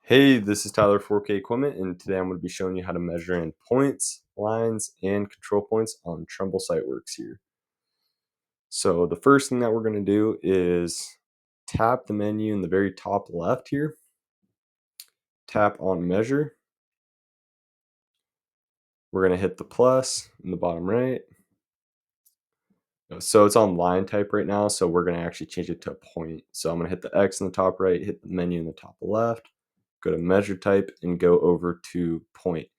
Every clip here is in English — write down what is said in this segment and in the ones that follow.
Hey, this is Tyler 4K Equipment, and today I'm going to be showing you how to measure in points, lines, and control points on Trimble Siteworks here. So the first thing that we're going to do is tap the menu in the very top left here, tap on measure. We're going to hit the plus in the bottom right. So it's on line type right now, so we're going to actually change it to a point. So I'm going to hit the X in the top right, hit the menu in the top left, go to measure type, and go over to point.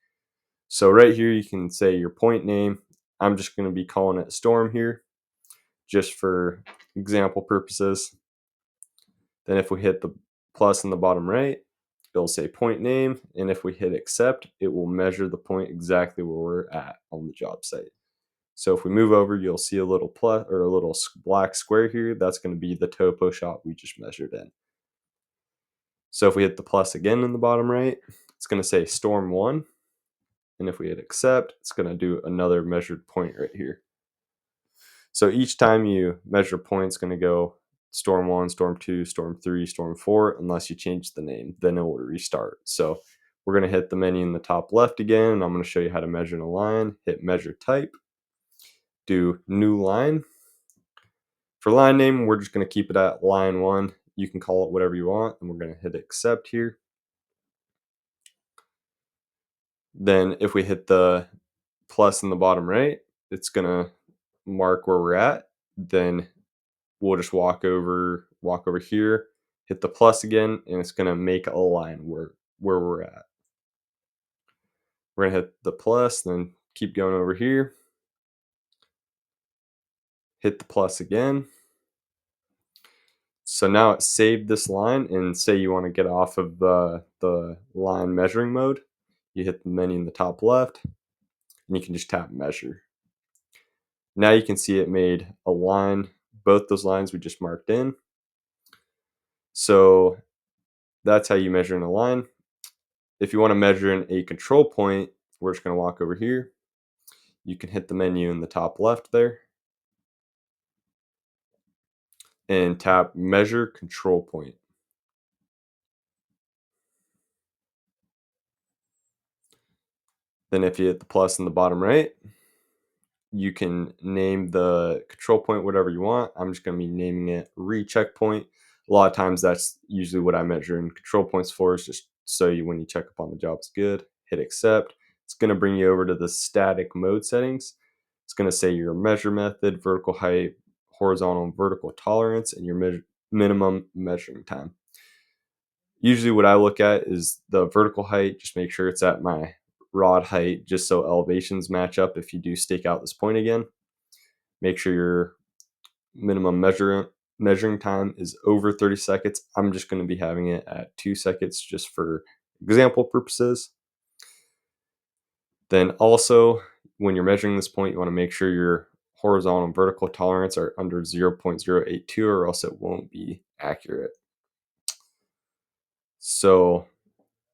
So right here, you can say your point name. I'm just going to be calling it Storm here, just for example purposes. Then if we hit the plus in the bottom right, it'll say point name. And if we hit accept, it will measure the point exactly where we're at on the job site. So if we move over, you'll see a little plus or a little black square here. That's going to be the topo shot we just measured in. So if we hit the plus again in the bottom right, it's going to say Storm 1. And if we hit accept, it's going to do another measured point right here. So each time you measure a point, it's going to go Storm 1, Storm 2, Storm 3, Storm 4, unless you change the name. Then it will restart. So we're going to hit the menu in the top left again, and I'm going to show you how to measure in a line. Hit measure type, do new line. For line name, we're just going to keep it at line 1. You can call it whatever you want, and we're going to hit accept here. Then if we hit the plus in the bottom right, it's going to mark where we're at. Then we'll just walk over here, hit the plus again, and it's going to make a line where we're at. We're going to hit the plus, then keep going over here, hit the plus again. So now it saved this line, and say you want to get off of the line measuring mode, you hit the menu in the top left, and you can just tap measure. Now you can see it made a line, both those lines we just marked in. So that's how you measure in a line. If you want to measure in a control point, we're just going to walk over here. You can hit the menu in the top left there and tap measure control point. Then if you hit the plus in the bottom right, you can name the control point whatever you want. I'm just going to be naming it recheck point. A lot of times that's usually what I measure in control points for, is just so when you check up on the job it's good. Hit accept. It's going to bring you over to the static mode settings. It's going to say your measure method, vertical height, horizontal and vertical tolerance, and your minimum measuring time. Usually what I look at is the vertical height, just make sure it's at my rod height, just so elevations match up if you do stake out this point again. Make sure your minimum measuring time is over 30 seconds. I'm just going to be having it at 2 seconds just for example purposes. Then also, when you're measuring this point, you want to make sure your horizontal and vertical tolerance are under 0.082, or else it won't be accurate. So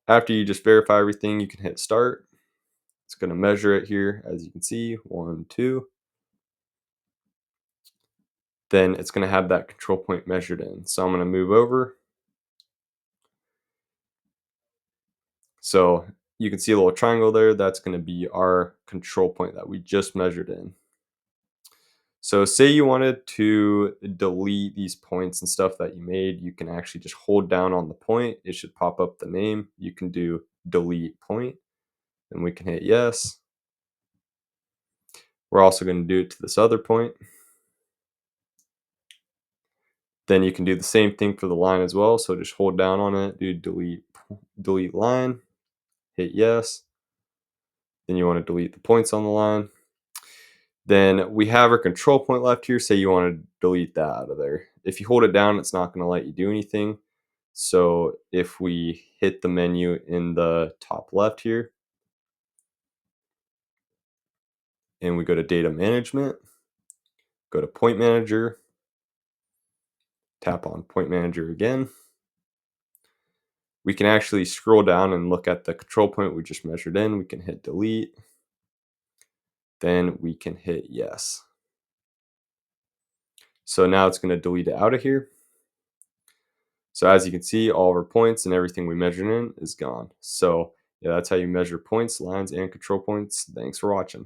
after you just verify everything, you can hit start. It's going to measure it here, as you can see, 1, 2. Then it's going to have that control point measured in. So I'm going to move over. So you can see a little triangle there. That's going to be our control point that we just measured in. So say you wanted to delete these points and stuff that you made, you can actually just hold down on the point. It should pop up the name. You can do delete point, and we can hit yes. We're also going to do it to this other point. Then you can do the same thing for the line as well. So just hold down on it, do delete line, hit yes. Then you want to delete the points on the line. Then we have our control point left here. Say you want to delete that out of there. If you hold it down, it's not going to let you do anything. So if we hit the menu in the top left here, and we go to data management, go to point manager, tap on point manager again, we can actually scroll down and look at the control point we just measured in. We can hit delete. Then we can hit yes. So now it's going to delete it out of here. So as you can see, all of our points and everything we measured in is gone. So yeah, that's how you measure points, lines, and control points. Thanks for watching.